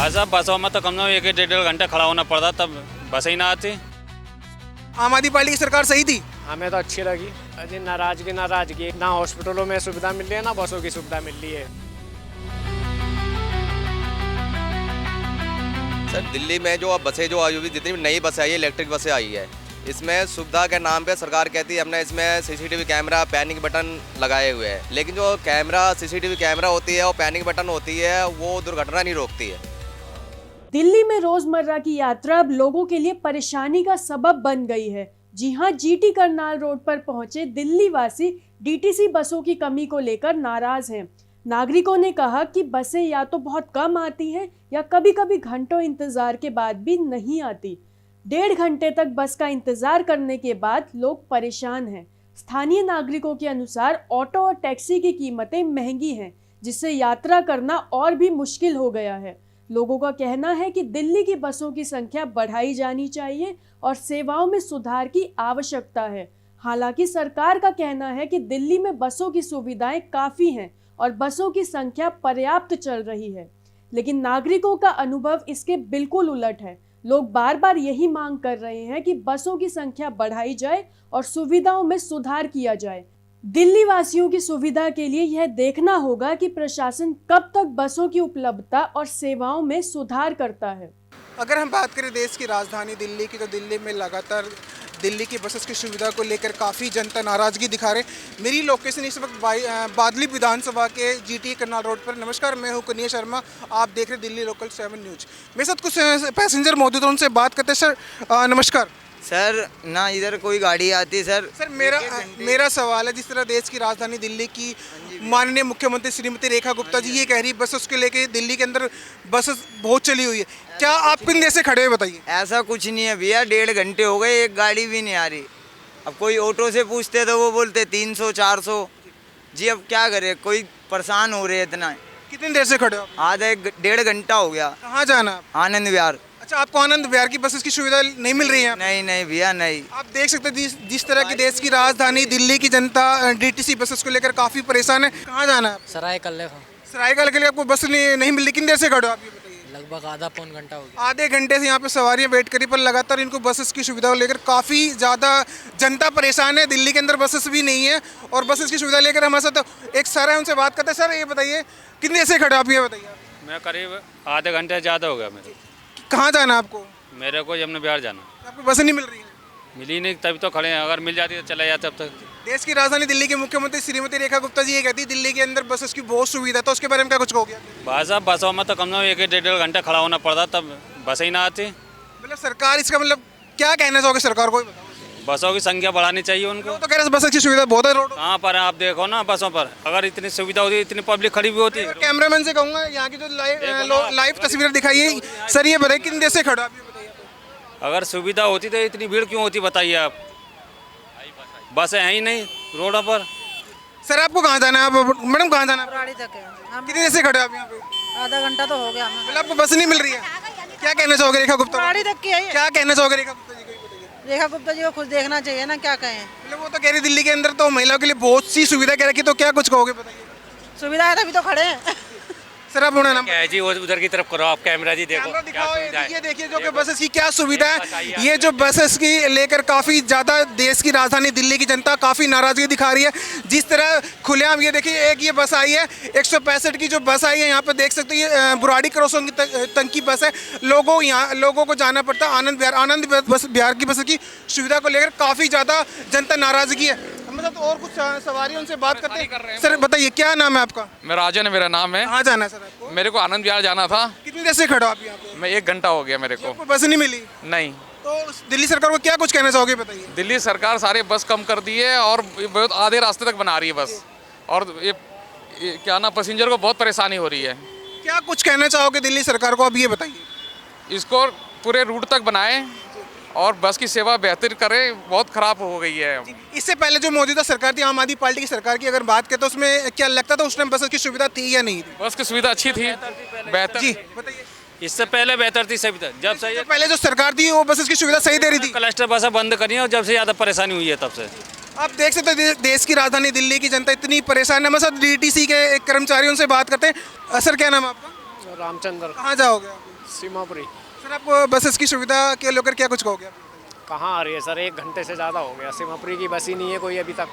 भाई साहब बसों में तो कम से कम 1-1 घंटा खड़ा होना पड़ता तब बस ही ना आती। आम आदमी पार्टी की सरकार सही थी। हमें तो अच्छी लगी। अजी नाराजगी ना हॉस्पिटलों में सुविधा मिल रही है ना बसों की सुविधा मिल रही है। सर दिल्ली में जो अब बसें जो अभी जितनी भी नई बसें आई है, इलेक्ट्रिक बसें आई है, इसमें सुविधा के नाम पे सरकार कहती है हमने इसमें सीसीटीवी कैमरा पैनिक बटन लगाए हुए हैं, लेकिन जो कैमरा सीसीटीवी कैमरा होती है और पैनिक बटन होती है वो दुर्घटना नहीं रोकती है। दिल्ली में रोजमर्रा की यात्रा अब लोगों के लिए परेशानी का सबब बन गई है। जी हां, जीटी करनाल रोड पर पहुंचे दिल्ली वासी डीटीसी बसों की कमी को लेकर नाराज हैं। नागरिकों ने कहा कि बसें या तो बहुत कम आती हैं या कभी-कभी घंटों इंतजार के बाद भी नहीं आती। 1.5 घंटे तक बस का इंतजार करने के बाद लोग परेशान हैं। स्थानीय नागरिकों के अनुसार ऑटो और टैक्सी की कीमतें महंगी हैं, जिससे यात्रा करना और भी मुश्किल हो गया है। लोगों का कहना है कि दिल्ली की बसों की संख्या बढ़ाई जानी चाहिए और सेवाओं में सुधार की आवश्यकता है। हालांकि सरकार का कहना है कि दिल्ली में बसों की सुविधाएं काफ़ी हैं और बसों की संख्या पर्याप्त चल रही है, लेकिन नागरिकों का अनुभव इसके बिल्कुल उलट है। लोग बार बार यही मांग कर रहे हैं कि बसों की संख्या बढ़ाई जाए और सुविधाओं में सुधार किया जाए। दिल्ली वासियों की सुविधा के लिए यह देखना होगा कि प्रशासन कब तक बसों की उपलब्धता और सेवाओं में सुधार करता है। अगर हम बात करें देश की राजधानी दिल्ली की, तो दिल्ली में लगातार दिल्ली की बसेस की सुविधा को लेकर काफ़ी जनता नाराज़गी दिखा रहे। मेरी लोकेशन इस वक्त बादली विधानसभा के जीटी करनाल रोड पर। नमस्कार, मैं हूं कन्हैया शर्मा, आप देख रहे दिल्ली लोकल 7 न्यूज़। मेरे साथ कुछ पैसेंजर मौजूद हैं, उनसे बात करते हैं। सर नमस्कार। सर ना इधर कोई गाड़ी आती सर। सर मेरा सवाल है, जिस तरह देश की राजधानी दिल्ली की माननीय मुख्यमंत्री श्रीमती रेखा गुप्ता जी ये कह रही बसेस को लेके दिल्ली के अंदर बसेस बहुत चली हुई है, क्या आप किन देश से खड़े हैं बताइए? ऐसा कुछ नहीं है भैया, 1.5 घंटे हो गए एक गाड़ी भी नहीं आ रही। अब कोई ऑटो से पूछते तो वो बोलते 300-400 जी। अब क्या करे, कोई परेशान हो रहे इतना। कितनी देर से खड़े हो? आधा 1.5 घंटा हो गया। कहाँ जाना है? आनंद विहार। अच्छा, आपको आनंद विहार की बसेस की सुविधा नहीं मिल रही है? नहीं भैया नहीं। आप देख सकते हैं जिस तरह की देश की राजधानी दिल्ली की जनता डीटीसी बसेस को लेकर काफी परेशान है। कहाँ जाना है? सरायकल्ले सरायकल के लिए आपको बस नहीं मिल रही, कितनी देर से खड़े हो आप ये बताइए? लगभग आधा पौन घंटा हो गया। आधे घंटे से यहाँ पे सवारियाँ वेट करी, पर लगातार इनको बसेस की सुविधा को लेकर काफ़ी ज़्यादा जनता परेशान है। दिल्ली के अंदर बसेस भी नहीं है और बसेस की सुविधा लेकर हमारे साथ एक सर है, उनसे बात करते हैं। सर ये बताइए कितनी देर से खड़े हो आप ये बताइए? मैं करीब आधे घंटे ज़्यादा हो गया मेरे। कहाँ जाना है आपको? मेरे को यमुना बिहार जाना। आपको बस नहीं मिल रही है? मिली नहीं तभी तो खड़े हैं, अगर मिल जाती तो चला जाता अब तक। देश की राजधानी दिल्ली के मुख्यमंत्री श्रीमती रेखा गुप्ता जी ये कहती है दिल्ली के अंदर बसेस की बहुत सुविधा, तो उसके बारे में क्या कुछ कहोगे? भाई साहब बसों में तो कम से कम 1-1 घंटा खड़ा होना पड़ता तब बस ही ना आती। मतलब सरकार इसका मतलब क्या कहना चाहोगे सरकार को? बसों की संख्या बढ़ानी चाहिए उनको। तो कह रहे बसेस की सुविधा बहुत है रोड कहाँ पर है आप देखो ना, बसों पर अगर इतनी सुविधा होती, इतनी पब्लिक खड़ी भी होती। कैमरामैन से कहूँगा यहाँ की जो लाइव तस्वीर दिखाइए। सर ये बताइए कितनी देर से खड़ा? अगर सुविधा होती तो इतनी भीड़ क्यों होती बताइए आप? बसें हैं ही नहीं रोडों पर। सर आपको कहाँ जाना है? आप मैडम कहाँ जाना है? बुराड़ी तक है। हम कितनी देर से खड़े हो आप यहाँ पे? आधा घंटा तो हो गया हमें। मतलब आपको बस नहीं मिल रही है, क्या कहना चाहोगे रेखा गुप्ता? बुराड़ी तक की है ये। क्या कहना चाहोगे रेखा गुप्ता जी को? बताइए। रेखा गुप्ता जी को खुद देखना चाहिए ना, क्या कहें। मतलब वो तो कह रही दिल्ली के अंदर तो महिलाओं के लिए बहुत सी सुविधा कह रखी, तो क्या कुछ कहोगे बताइए? सुविधा है तभी तो खड़े हैं। सर आप होना ना क्या है जी, वो उधर की तरफ करो आप, कैमरा जी देखो कैमरा क्या दिखाओ, सुविधा है। ये देखिए जो कि बसेस की क्या सुविधा है। ये जो बसेस की लेकर काफ़ी ज़्यादा देश की राजधानी दिल्ली की जनता काफ़ी नाराज़गी दिखा रही है। जिस तरह खुलेआम ये देखिए, एक ये बस आई है 165 की जो बस आई है, यहाँ पे देख सकते हैं ये बुराड़ी क्रॉसिंग तक की बस है। लोगों को जाना पड़ता है आनंद विहार की बस की सुविधा को लेकर काफ़ी ज़्यादा जनता नाराज़गी है। हमारे साथ और कुछ सवारी उनसे बात करते हैं। सर बताइए क्या नाम है आपका? मैं राजन है, मेरा नाम है। कहाँ जाना है सर आपको? मेरे को आनंद विहार जाना था। कितनी देर से खड़े हो आप यहाँ पे? मैं 1 घंटा हो गया मेरे को। आपको बस नहीं मिली? नहीं। तो दिल्ली सरकार को क्या कुछ कहना चाहोगे बताइए? दिल्ली सरकार सारे बस कम कर दी है और बहुत आधे रास्ते तक बना रही है बस, और ये क्या ना पैसेंजर को बहुत परेशानी हो रही है। क्या कुछ कहना चाहोगे दिल्ली सरकार को, अब ये बताइए? इसको पूरे रूट तक बनाए और बस की सेवा बेहतर करें, बहुत ख़राब हो गई है। इससे पहले जो मौजूदा सरकार थी आम आदमी पार्टी की सरकार की अगर बात करें तो उसमें क्या लगता था उस टाइम बस की सुविधा थी या नहीं थी? बस की सुविधा अच्छी थी, बेहतर। जी बताइए। इससे पहले बेहतर थी सुविधा, जब से ये पहले जो सरकार थी वो बसेस की सुविधा सही दे रही थी। क्लस्टर बसें बंद करी है और जब से ज़्यादा परेशानी हुई है तब से। आप देख सकते हैं देश की राजधानी दिल्ली की जनता इतनी परेशान है। हमारे साथ डीटीसी के एक कर्मचारी उनसे बात करते हैं। सर क्या नाम है आपका? रामचंद्र कहाँ जाओगे आप? सीमापुरी। सर आप बसेस की सुविधा के लेकर क्या कुछ कहोगे आप? कहाँ आ रही है सर, 1 घंटे से ज़्यादा हो गया, सीमापुरी की बस ही नहीं है कोई अभी तक।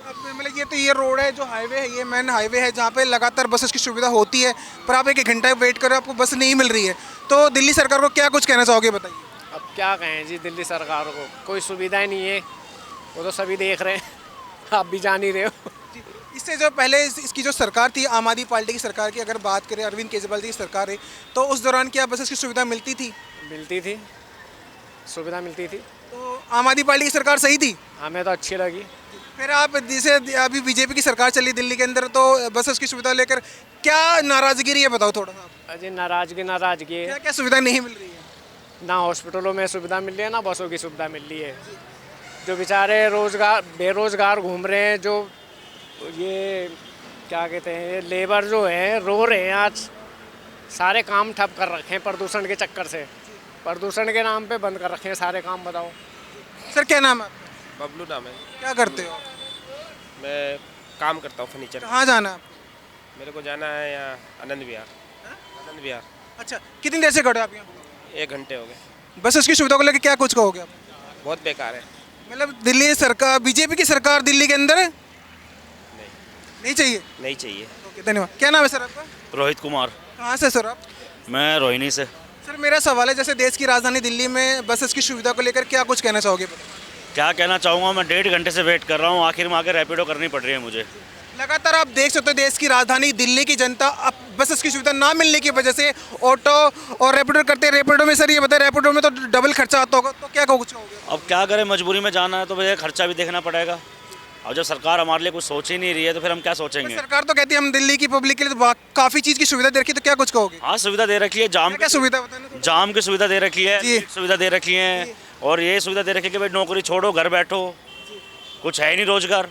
अब मतलब ये तो ये रोड है जो हाईवे है, ये मेन हाईवे है जहाँ पे लगातार बसेस की सुविधा होती है, पर आप 1 घंटा वेट करो आपको बस नहीं मिल रही है, तो दिल्ली सरकार को क्या कुछ कहना चाहोगे बताइए? अब क्या कहें जी, दिल्ली सरकार को कोई सुविधा ही नहीं है, वो तो सभी देख रहे हैं आप भी जान ही रहे हो। इससे जो पहले इसकी जो सरकार थी आम आदमी पार्टी की सरकार की अगर बात करें, अरविंद केजरीवाल जी की सरकार है, तो उस दौरान क्या बसेस की सुविधा मिलती थी? मिलती थी, सुविधा मिलती थी। तो आम आदमी पार्टी की सरकार सही थी? हमें तो अच्छी लगी। फिर आप जैसे अभी बीजेपी की सरकार चली दिल्ली के अंदर, तो बसेस की सुविधा लेकर क्या नाराजगी रही है बताओ थोड़ा सा? अजय नाराजगी है, क्या क्या सुविधा नहीं मिल रही है? ना हॉस्पिटलों में सुविधा मिल रही है, ना बसों की सुविधा मिल रही है। जो बेचारे बेरोजगार घूम रहे हैं, जो ये क्या कहते हैं, ये लेबर जो है रो रहे हैं आज, सारे काम ठप कर रखे हैं प्रदूषण के चक्कर से, प्रदूषण के नाम पे बंद कर रखे हैं सारे काम। बताओ सर क्या नाम है आपका? बबलू नाम है। क्या करते हो? मैं काम करता हूँ फर्नीचर। कहाँ जाना है आपको? मेरे को जाना है यहाँ आनंद विहार। आनंद विहार अच्छा, कितनी देर से खड़े हो आप यहाँ? 1 घंटे हो गए। बसेस की सुविधा को लेकर क्या कुछ कहोगे आप? बहुत बेकार है। मतलब दिल्ली सरकार, बीजेपी की सरकार दिल्ली के अंदर है? नहीं नहीं चाहिए? नहीं चाहिए। ओके, धन्यवाद। क्या नाम है सर आपका? रोहित कुमार। कहाँ से सर आप? मैं रोहिणी से। सर मेरा सवाल है, जैसे देश की राजधानी दिल्ली में बसेस की सुविधा को लेकर क्या कुछ कहना चाहोगे? क्या कहना चाहूँगा, मैं 1.5 घंटे से वेट कर रहा हूँ, आखिर में आकर रैपिडो करनी पड़ रही है मुझे। लगातार आप देख सकते हो देश की राजधानी दिल्ली की जनता अब बसेस की सुविधा ना मिलने की वजह से ऑटो और रैपिडो करते हैं। रैपिडो में सर ये बताए, रैपिडो में तो डबल खर्चा आता होगा, तो क्या कुछ कहोगे? अब क्या करें, मजबूरी में जाना है तो भैया खर्चा भी देखना पड़ेगा। अब जब सरकार हमारे लिए कुछ सोच ही नहीं रही है तो फिर हम क्या सोचेंगे? सरकार तो कहती है हम दिल्ली की पब्लिक के लिए तो काफ़ी चीज़ की सुविधा दे रखी है, तो क्या कुछ कहोगे? हाँ, सुविधा दे रखी है, क्या सुविधा बताना थोड़ा? जाम की सुविधा दे रखी है, जी। सुविधा दे रखी है, और ये सुविधा दे रखी है कि भाई नौकरी छोड़ो घर बैठो, कुछ है ही नहीं रोजगार,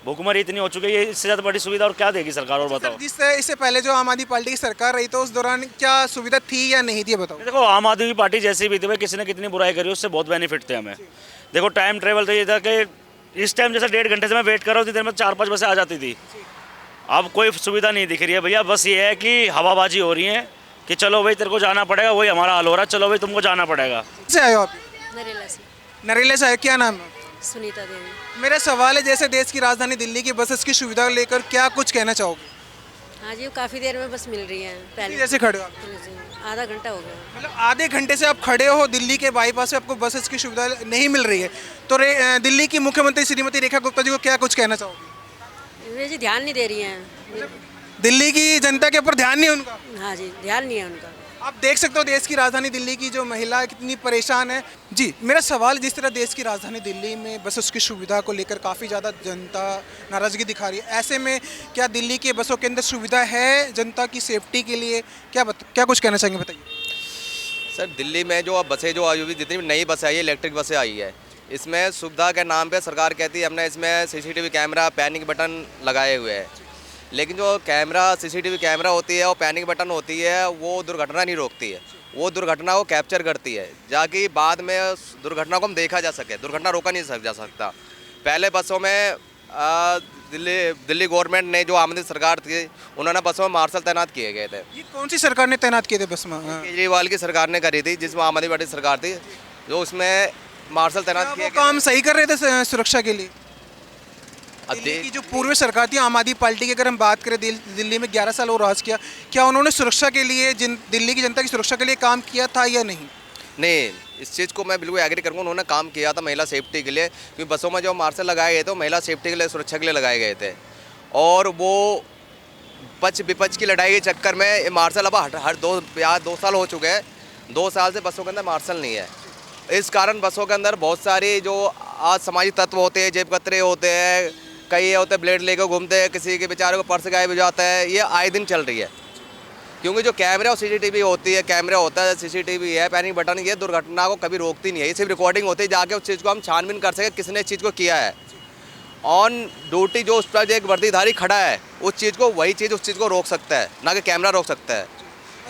भूखमरी इतनी हो चुकी है, ये इससे ज़्यादा बड़ी सुविधा और क्या देगी सरकार? और बताओ। इससे पहले जो आम आदमी पार्टी की सरकार रही तो उस दौरान क्या सुविधा थी या नहीं थी बताओ? देखो, आम आदमी पार्टी जैसी भी थी भाई, किसी ने कितनी बुराई करी, उससे बहुत बेनिफिट थे हमें। देखो, टाइम ट्रेवल तो ये था कि इस टाइम जैसे 1.5 घंटे से मैं वेट कर रहा हूँ, उतनी देर में 4-5 बसें आ जाती थी। अब कोई सुविधा नहीं दिख रही है भैया, बस ये है कि हवाबाजी हो रही है कि चलो भाई तेरे को जाना पड़ेगा, वही हमारा हाल हो रहा है, चलो भाई तुमको जाना पड़ेगा। से आए हो आप? नरेला से। नरेला से आए, क्या नाम है? सुनीता देवी। मेरा सवाल है, जैसे देश की राजधानी दिल्ली की बसेस की सुविधा लेकर क्या कुछ कहना चाहोगे? हाँ जी, काफ़ी देर में बस मिल रही है। पहले जैसे खड़े हो आप? आधा घंटा हो गया। मतलब आधे घंटे से आप खड़े हो दिल्ली के बाईपास पे, आपको बसेस की सुविधा नहीं मिल रही है, तो दिल्ली की मुख्यमंत्री श्रीमती रेखा गुप्ता जी को क्या कुछ कहना चाहोगे? वे जी ध्यान नहीं दे रही हैं। दिल्ली की जनता के ऊपर ध्यान नहीं है उनका? हाँ जी, ध्यान नहीं है उनका। आप देख सकते हो देश की राजधानी दिल्ली की जो महिला कितनी परेशान है। जी, मेरा सवाल, जिस तरह देश की राजधानी दिल्ली में बसों की सुविधा को लेकर काफ़ी ज़्यादा जनता नाराज़गी दिखा रही है, ऐसे में क्या दिल्ली के बसों के अंदर सुविधा है जनता की सेफ्टी के लिए? क्या कुछ कहना चाहेंगे बताइए? सर, दिल्ली में जो अब बसें जो आई हुई, जितनी नई बसें आई है, इलेक्ट्रिक बसें आई है, इसमें सुविधा के नाम पे सरकार कहती है हमने इसमें सीसीटीवी कैमरा, पैनिक बटन लगाए हुए हैं, लेकिन जो कैमरा सीसीटीवी कैमरा होती है और पैनिक बटन होती है, वो दुर्घटना नहीं रोकती है, वो दुर्घटना को कैप्चर करती है, जाकि बाद में दुर्घटना को हम देखा जा सके। दुर्घटना रोका नहीं जा सकता। पहले बसों में दिल्ली गवर्नमेंट ने, जो आम आदमी सरकार थी, उन्होंने बसों में मार्शल तैनात किए गए थे। ये कौन सी सरकार ने तैनात किए थे बस में? केजरीवाल की सरकार ने करी थी, जिसमें आम आदमी पार्टी सरकार थी, जो उसमें मार्शल तैनात किए गए। काम सही कर रहे थे सुरक्षा के लिए? दिल्ली की जो पूर्व सरकार थी आम आदमी पार्टी की, अगर हम बात करें, दिल्ली में 11 साल और राज किया, क्या उन्होंने सुरक्षा के लिए, दिल्ली की जनता की सुरक्षा के लिए काम किया था या नहीं? नहीं, इस चीज़ को मैं बिल्कुल एग्री करूँगा। उन्होंने काम किया था महिला सेफ्टी के लिए, क्योंकि बसों में जो मार्शल लगाए गए थे वो महिला सेफ्टी के लिए, सुरक्षा के लिए लगाए गए थे, और वो पक्ष विपक्ष की लड़ाई के चक्कर में ये मार्शल अब हर 2 साल हो चुके हैं, 2 साल से बसों के अंदर मार्शल नहीं है। इस कारण बसों के अंदर बहुत सारी जो असामाजिक तत्व होते हैं, जेब कतरे होते हैं, कई होते ब्लेड लेकर घूमते हैं, किसी के बेचारे को पर्स गायब हो जाता है, ये आए दिन चल रही है। क्योंकि जो कैमरा और सीसीटीवी होती है, कैमरा होता है, सीसीटीवी है, पैनिक बटन, ये दुर्घटना को कभी रोकती नहीं है, ये सिर्फ रिकॉर्डिंग होती है, जाके उस चीज़ को हम छानबीन कर सके किसने इस चीज़ को किया है। ऑन ड्यूटी जो उस पर एक वर्दीधारी खड़ा है, उस चीज़ को, वही चीज़ उस चीज़ को रोक सकता है, ना कि कैमरा रोक सकता है।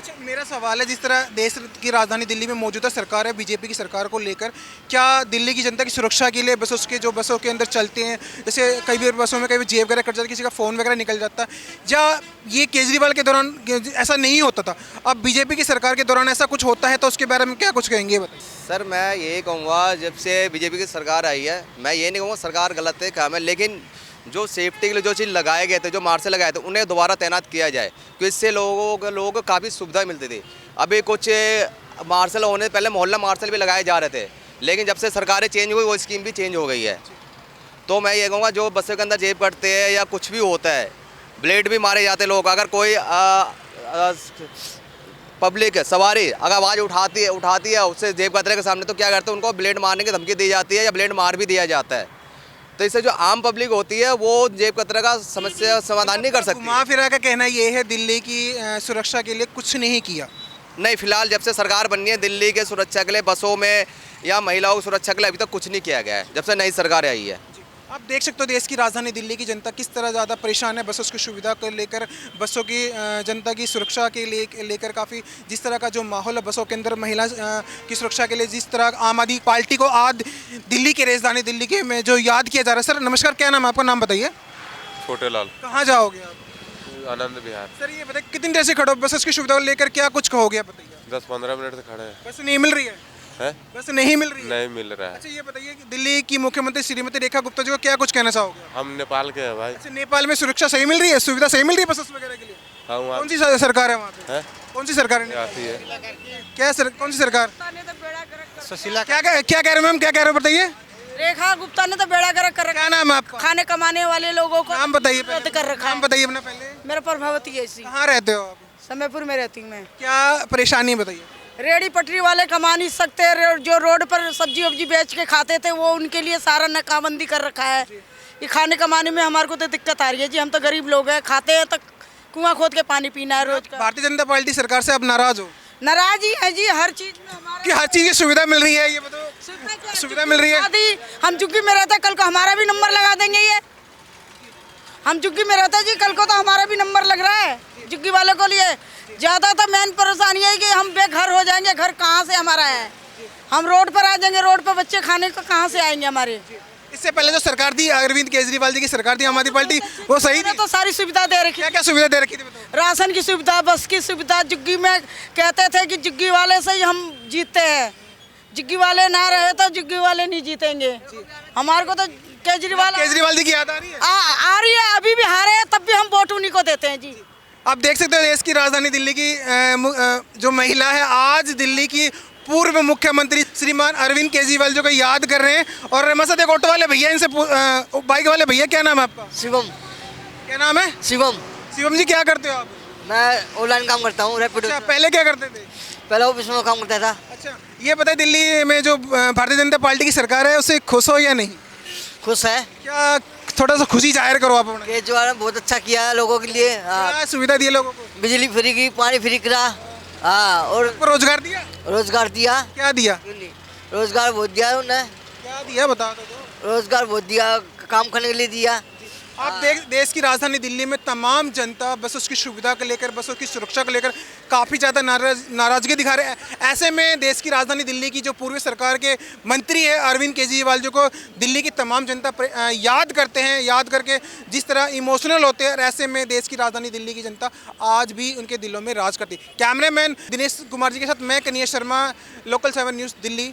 अच्छा, मेरा सवाल है, जिस तरह देश की राजधानी दिल्ली में मौजूदा सरकार है, बीजेपी की सरकार को लेकर, क्या दिल्ली की जनता की सुरक्षा के लिए बसों के अंदर चलते हैं, जैसे कई बार बसों में कई बार जेब वगैरह कट जाती है, किसी का फ़ोन वगैरह निकल जाता है, या ये केजरीवाल के दौरान ऐसा नहीं होता था, अब बीजेपी की सरकार के दौरान ऐसा कुछ होता है, तो उसके बारे में क्या कुछ कहेंगे बताइए। सर मैं यही कहूँगा, जब से बीजेपी की सरकार आई है, मैं ये नहीं कहूँगा सरकार गलत है काम है, लेकिन जो सेफ्टी के लिए जो चीज़ लगाए गए थे, जो मार्शल लगाए थे, उन्हें दोबारा तैनात किया जाए, क्योंकि इससे लोगों को काफ़ी सुविधा मिलती थी। अभी कुछ मार्शल होने से पहले मोहल्ला मार्शल भी लगाए जा रहे थे, लेकिन जब से सरकारें चेंज हुई वो स्कीम भी चेंज हो गई है। तो मैं ये कहूँगा, जो बसों के अंदर जेब कटते हैं या कुछ भी होता है, ब्लेड भी मारे जाते लोग, अगर कोई पब्लिक सवारी अगर आवाज़ उठाती है उससे जेब कतरे के सामने, तो क्या करते हैं, उनको ब्लेड मारने की धमकी दी जाती है या ब्लेड मार भी दिया जाता है। तो इससे जो आम पब्लिक होती है वो जेब कतरे का समस्या समाधान नहीं कर सकती। घुमा फिरा का कहना ये है दिल्ली की सुरक्षा के लिए कुछ नहीं किया। नहीं, फिलहाल जब से सरकार बननी है, दिल्ली के सुरक्षा के लिए, बसों में या महिलाओं की सुरक्षा के लिए अभी तक कुछ नहीं किया गया है, जब से नई सरकार आई है। आप देख सकते हो देश की राजधानी दिल्ली की जनता किस तरह ज़्यादा परेशान है बसों की सुविधा को लेकर, बसों की जनता की सुरक्षा के लेकर काफ़ी जिस तरह का जो माहौल है बसों के अंदर, महिला की सुरक्षा के लिए जिस तरह आम आदमी पार्टी को आज दिल्ली की राजधानी दिल्ली के में जो याद किया जा रहा है। सर नमस्कार, क्या नाम है आपका, नाम बताइए। छोटे लाल। कहाँ जाओगे आप? आनंद विहार। सर ये बताइए कितनी देर से खड़े हो, बसों की सुविधा को लेकर क्या कुछ कहोगे आप बताइए। 10-15 मिनट से खड़े हैं। बस नहीं मिल रही है? बस नहीं मिल रही है? नहीं मिल रहा है। अच्छा ये बताइए कि दिल्ली की मुख्यमंत्री श्रीमती रेखा गुप्ता जी को क्या कुछ कहना चाहोगे? हम नेपाल के हैं भाई। अच्छा, नेपाल में सुरक्षा सही मिल रही है, सुविधा सही मिल रही है बसेस वगैरह के लिए? हाँ, कौन सी सरकार है वहाँ पे? कौन सी सरकार है आती है? क्या कौन सी सरकार? सुशीला क्या कह रहे हो मैम, क्या कह रहे हो बताइए। रेखा गुप्ता ने तो बेड़ा गर्क कर रखा क्या नाम है आपका? खाने कमाने वाले लोगों को नाम बताइए रद्द कर रखा नाम है। बताइए अपना पहले। मेरा प्रभावती है इसी। कहाँ रहते हो आप? समयपुर में रहती हूँ मैं। क्या परेशानी है बताइए। रेडी पटरी वाले कमा नहीं सकते, जो रोड पर सब्जी वब्जी बेच के खाते थे वो उनके लिए सारा नाकाबंदी कर रखा है। ये खाने कमाने में हमारे को तो दिक्कत आ रही है जी, हम तो गरीब लोग हैं, खाते हैं तो कुआं खोद के पानी पीना है रोज का। भारतीय जनता पार्टी सरकार से आप नाराज हो? नाराज ही है जी, हर चीज में हमारा कि हर चीज की सुविधा मिल रही है, ये बताओ। सुविधा मिल रही है? हम झुग्गी में रहते, कल को हमारा भी नंबर लगा देंगे ये। हम झुग्गी में रहते जी, कल को तो हमारा भी नंबर लग रहा है झुग्गी वाले को लिए। ज़्यादा तो मेन परेशानी है कि हम बेघर हो जाएंगे, घर कहाँ से हमारा है, हम रोड पर आ जाएंगे, रोड पर बच्चे खाने को कहाँ से आएंगे हमारे। इससे पहले जो सरकार थी अरविंद केजरीवाल जी की सरकार थी, आम आदमी पार्टी, वो सही थी? तो सारी सुविधा दे रखी। क्या क्या सुविधा दे रखी थी बताओ? राशन की सुविधा, बस की सुविधा, झुग्गी में कहते थे कि झुग्गी वाले से ही हम जीतते हैं, झुग्गी वाले ना रहे तो झुग्गी वाले नहीं जीतेंगे। हमारे को तो केजरीवाल जी की याद आ रही है? आ रही है, अभी भी हारे हैं तब भी हम वोट उन्हीं को देते हैं जी। आप देख सकते हो देश की राजधानी दिल्ली की जो महिला है आज दिल्ली की पूर्व मुख्यमंत्री श्रीमान अरविंद केजरीवाल जी को याद कर रहे हैं। और हमारे साथ एक ऑटो वाले भैया, इनसे बाइक वाले भैया, क्या नाम है आपका? शिवम। क्या नाम है? शिवम। शिवम जी क्या करते हो आप? मैं ऑनलाइन काम करता हूँ, रैपिडो। अच्छा, पहले क्या करते थे? पहले ऑफिस में काम करता था। अच्छा ये बताइए दिल्ली में जो भारतीय जनता पार्टी की सरकार है उससे खुश हो या नहीं? खुश है। क्या थोड़ा सा खुशी जाहिर करो आप अपना। केजरीवाल ने बहुत अच्छा किया है लोगों के लिए। क्या सुविधा दी है लोगों को? बिजली फ्री की, पानी फ्री करा, हाँ, और रोजगार दिया? रोजगार दिया। क्या दिया? रोजगार बहुत दिया उन्होंने। क्या दिया बता दो। रोजगार बहुत दिया, काम करने के लिए दिया। आप देश की राजधानी दिल्ली में तमाम जनता बसों की सुविधा को लेकर, बसों की सुरक्षा को लेकर काफ़ी ज़्यादा नाराज़गी दिखा रहे हैं। ऐसे में देश की राजधानी दिल्ली की जो पूर्व सरकार के मंत्री है अरविंद केजरीवाल जी को दिल्ली की तमाम जनता याद करते हैं, याद करके जिस तरह इमोशनल होते हैं, ऐसे में देश की राजधानी दिल्ली की जनता आज भी उनके दिलों में राज करती है। कैमरामैन दिनेश कुमार जी के साथ मैं कन्हैया शर्मा, लोकल 7 न्यूज़ दिल्ली।